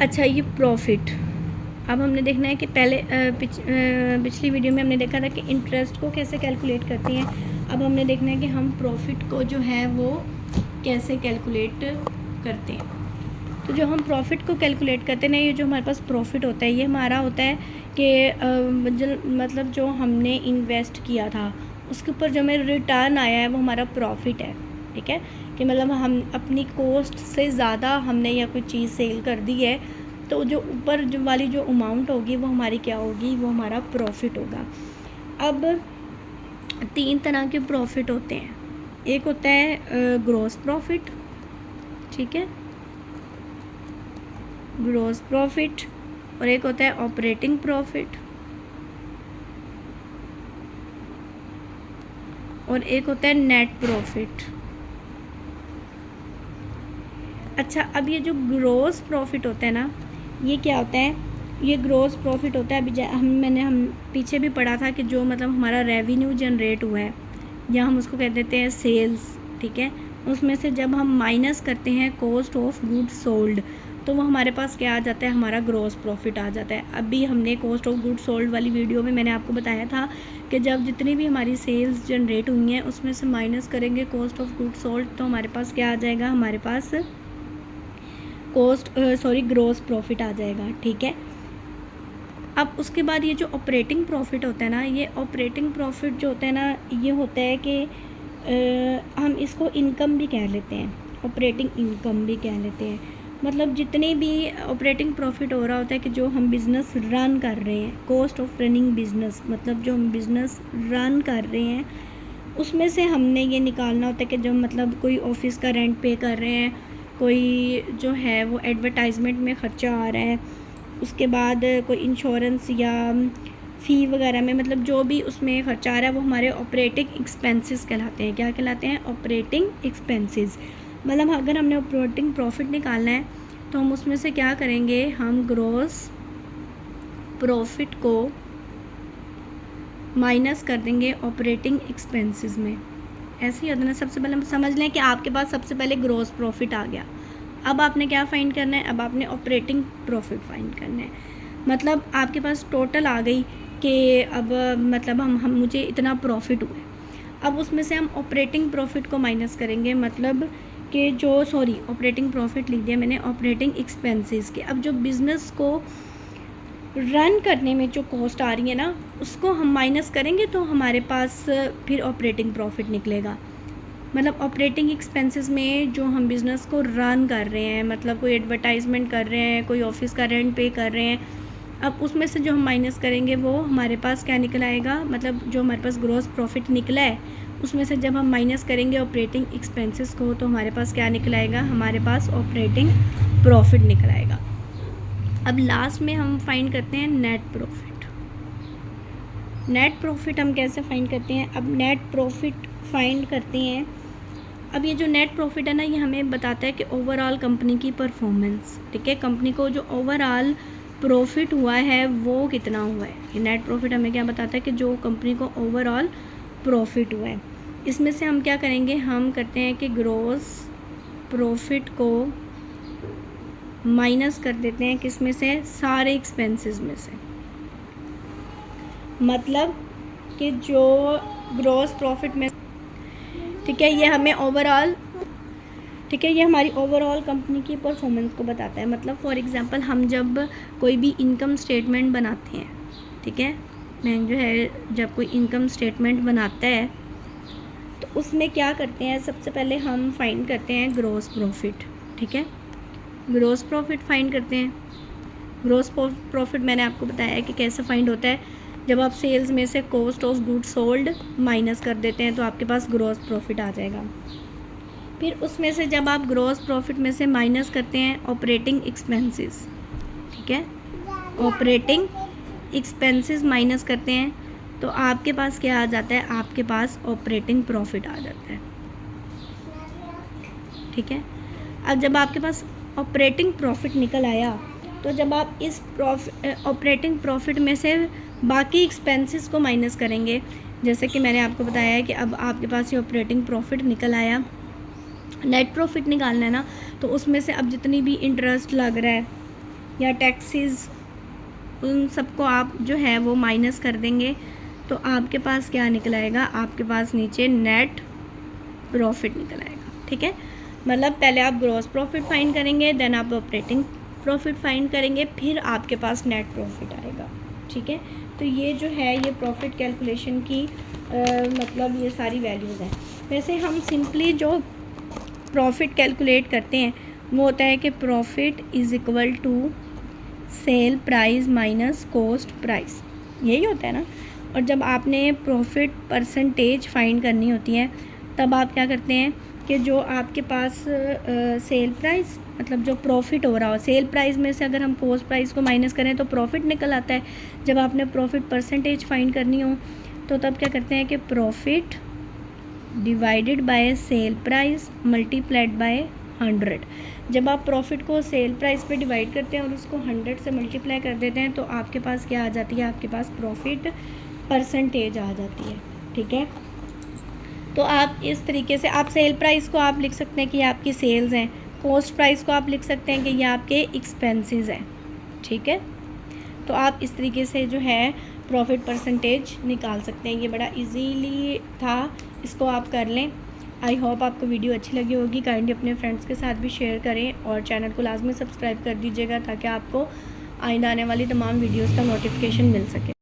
अच्छा, ये प्रॉफिट अब हमने देखना है कि पहले पिछली वीडियो में हमने देखा था कि इंटरेस्ट को कैसे कैलकुलेट करती हैं। अब हमने देखना है कि हम प्रॉफिट को जो है वो कैसे कैलकुलेट करते हैं। तो जो हम प्रॉफिट को कैलकुलेट करते हैं ना, ये जो हमारे पास प्रॉफिट होता है ये हमारा होता है कि मतलब जो हमने इन्वेस्ट किया था उसके ऊपर जो हमें रिटर्न आया है वो हमारा प्रॉफिट है। ठीक है, कि मतलब हम अपनी कॉस्ट से ज़्यादा हमने या कोई चीज़ सेल कर दी है, तो जो ऊपर जो वाली जो अमाउंट होगी वो हमारी क्या होगी, वो हमारा प्रॉफिट होगा। अब 3 तरह के प्रॉफिट होते हैं। एक होता है ग्रॉस प्रॉफिट, ठीक है, ग्रॉस प्रॉफिट, और एक होता है ऑपरेटिंग प्रॉफिट, और एक होता है नेट प्रॉफिट। अच्छा, अब ये जो ग्रॉस प्रॉफिट होता है ना, ये क्या होता है, ये ग्रॉस प्रॉफिट होता है। अभी हम पीछे भी पढ़ा था कि जो मतलब हमारा रेवेन्यू जनरेट हुआ है या हम उसको कह देते हैं सेल्स, ठीक है, उसमें से जब हम माइनस करते हैं कॉस्ट ऑफ गुड्स सोल्ड तो वो हमारे पास क्या आ जाता है, हमारा ग्रॉस प्रॉफिट आ जाता है। अभी हमने कॉस्ट ऑफ गुड्स सोल्ड वाली वीडियो में मैंने आपको बताया था कि जब जितनी भी हमारी सेल्स जनरेट हुई हैं उसमें से माइनस करेंगे कॉस्ट ऑफ गुड्स सोल्ड तो हमारे पास क्या आ जाएगा, हमारे पास ग्रॉस प्रॉफिट आ जाएगा। ठीक है, अब उसके बाद ये जो ऑपरेटिंग प्रॉफिट होता है ना, ये ऑपरेटिंग प्रॉफिट जो होता है ना, ये होता है कि हम इसको इनकम भी कह लेते हैं, ऑपरेटिंग इनकम भी कह लेते हैं। मतलब जितने भी ऑपरेटिंग प्रॉफिट हो रहा होता है कि जो हम बिज़नेस रन कर रहे हैं, कॉस्ट ऑफ रनिंग बिज़नेस, मतलब जो हम बिज़नेस रन कर रहे हैं उसमें से हमने ये निकालना होता है कि जो मतलब कोई ऑफिस का रेंट पे कर रहे हैं, कोई जो है वो एडवर्टाइजमेंट में ख़र्चा आ रहा है, उसके बाद कोई इंश्योरेंस या फ़ी वगैरह में, मतलब जो भी उसमें ख़र्चा आ रहा है वो हमारे ऑपरेटिंग एक्सपेंसेस कहलाते हैं। क्या कहलाते हैं, ऑपरेटिंग एक्सपेंसेस। मतलब अगर हमने ऑपरेटिंग प्रॉफिट निकालना है तो हम उसमें से क्या करेंगे, हम ग्रॉस प्रॉफिट को माइनस कर देंगे ऑपरेटिंग एक्सपेंसेस में। ऐसे ही होता है ना। सबसे पहले हम समझ लें कि आपके पास सबसे पहले ग्रॉस प्रॉफिट आ गया। अब आपने क्या फ़ाइंड करना है, अब आपने ऑपरेटिंग प्रॉफिट फ़ाइंड करना है। मतलब आपके पास टोटल आ गई कि अब मतलब हम मुझे इतना प्रॉफिट हुआ है। अब उसमें से हम ऑपरेटिंग प्रॉफिट को माइनस करेंगे, मतलब कि जो ऑपरेटिंग प्रॉफिट लिख दिया मैंने, ऑपरेटिंग एक्सपेंसेस के। अब जो बिज़नेस को रन करने में जो कॉस्ट आ रही है ना, उसको हम माइनस करेंगे तो हमारे पास फिर ऑपरेटिंग प्रॉफिट निकलेगा। मतलब ऑपरेटिंग एक्सपेंसेस में जो हम बिज़नेस को रन कर रहे हैं, मतलब कोई एडवर्टाइजमेंट कर रहे हैं, कोई ऑफिस का रेंट पे कर रहे हैं, अब उसमें से जो हम माइनस करेंगे वो हमारे पास क्या निकल आएगा, मतलब जो हमारे पास ग्रॉस प्रॉफिट निकला है उसमें से जब हम माइनस करेंगे ऑपरेटिंग एक्सपेंसेस को तो हमारे पास क्या निकल आएगा, हमारे पास ऑपरेटिंग प्रॉफिट निकल आएगा। अब लास्ट में हम फाइंड करते हैं नेट प्रॉफिट। नेट प्रॉफिट हम कैसे फाइंड करते हैं, अब नेट प्रॉफिट फाइंड करते हैं। अब ये जो नेट प्रॉफिट है ना, ये हमें बताता है कि ओवरऑल कंपनी की परफॉर्मेंस, ठीक है, कंपनी को जो ओवरऑल प्रॉफिट हुआ है वो कितना हुआ है। ये नेट प्रॉफिट हमें क्या बताता है कि जो कंपनी को ओवरऑल प्रॉफिट हुआ है। इसमें से हम क्या करेंगे, हम करते हैं कि ग्रॉस प्रॉफिट को माइनस कर देते हैं किस में से, सारे एक्सपेंसेस में से। मतलब कि जो ग्रॉस प्रॉफिट में, ठीक है, ये हमें ओवरऑल, ठीक है, ये हमारी ओवरऑल कंपनी की परफॉर्मेंस को बताता है। मतलब फॉर एग्जांपल हम जब कोई भी इनकम स्टेटमेंट बनाते हैं, ठीक है, बैंक जो है जब कोई इनकम स्टेटमेंट बनाता है तो उसमें क्या करते हैं, सबसे पहले हम फाइंड करते हैं ग्रॉस प्रॉफिट। ठीक है, ग्रॉस प्रॉफिट फाइंड करते हैं। ग्रॉस प्रॉफिट मैंने आपको बताया है कि कैसे फाइंड होता है, जब आप सेल्स में से cost of goods sold minus कर देते हैं तो आपके पास ग्रॉस प्रॉफिट आ जाएगा। फिर उसमें से जब आप ग्रॉस प्रॉफिट में से माइनस करते हैं ऑपरेटिंग एक्सपेंसेस, ठीक है, ऑपरेटिंग एक्सपेंसेस माइनस करते हैं तो आपके पास क्या आ जाता है, आपके पास ऑपरेटिंग प्रॉफिट आ जाता है। ठीक है, अब जब आपके पास ऑपरेटिंग प्रॉफिट निकल आया तो जब आप इस ऑपरेटिंग प्रॉफिट में से बाकी एक्सपेंसेस को माइनस करेंगे, जैसे कि मैंने आपको बताया है कि अब आपके पास ये ऑपरेटिंग प्रॉफिट निकल आया, नेट प्रॉफिट निकालना है ना, तो उसमें से अब जितनी भी इंटरेस्ट लग रहा है, या टैक्सेस, उन सबको आप जो है वो माइनस कर देंगे तो आपके पास क्या निकल आएगा, आपके पास नीचे नेट प्रॉफिट निकल आएगा। ठीक है, मतलब पहले आप ग्रॉस प्रॉफिट फाइंड करेंगे, देन आप ऑपरेटिंग प्रॉफिट फाइंड करेंगे, फिर आपके पास नेट प्रॉफिट आएगा। ठीक है, तो ये जो है ये प्रॉफिट कैलकुलेशन की मतलब ये सारी वैल्यूज़ हैं। वैसे हम सिंपली जो प्रॉफिट कैलकुलेट करते हैं वो होता है कि profit is equal to sale price minus cost price, यही होता है ना। और जब आपने प्रॉफिट परसेंटेज फाइंड करनी होती है तब आप क्या करते हैं कि जो आपके पास सेल प्राइस मतलब जो प्रॉफिट हो रहा हो, सेल प्राइस में से अगर हम कॉस्ट प्राइस को माइनस करें तो प्रॉफिट निकल आता है। जब आपने प्रॉफिट परसेंटेज फाइंड करनी हो तो तब क्या करते हैं कि profit divided by sale price multiplied by 100। जब आप प्रॉफिट को सेल प्राइस पे डिवाइड करते हैं और उसको 100 से मल्टीप्लाई कर देते हैं तो आपके पास क्या आ जाती है, आपके पास प्रॉफिट परसेंटेज आ जाती है। ठीक है, तो आप इस तरीके से आप सेल प्राइस को आप लिख सकते हैं कि ये आपकी सेल्स हैं, कॉस्ट प्राइस को आप लिख सकते हैं कि ये आपके एक्सपेंसेस हैं। ठीक है, तो आप इस तरीके से जो है प्रॉफिट परसेंटेज निकाल सकते हैं। ये बड़ा इजीली था, इसको आप कर लें। आई होप आपको वीडियो अच्छी लगी होगी। काइंडली अपने फ्रेंड्स के साथ भी शेयर करें और चैनल को लाजमी सब्सक्राइब कर दीजिएगा ताकि आपको आइंदा आने वाली तमाम वीडियोस का नोटिफिकेशन मिल सके।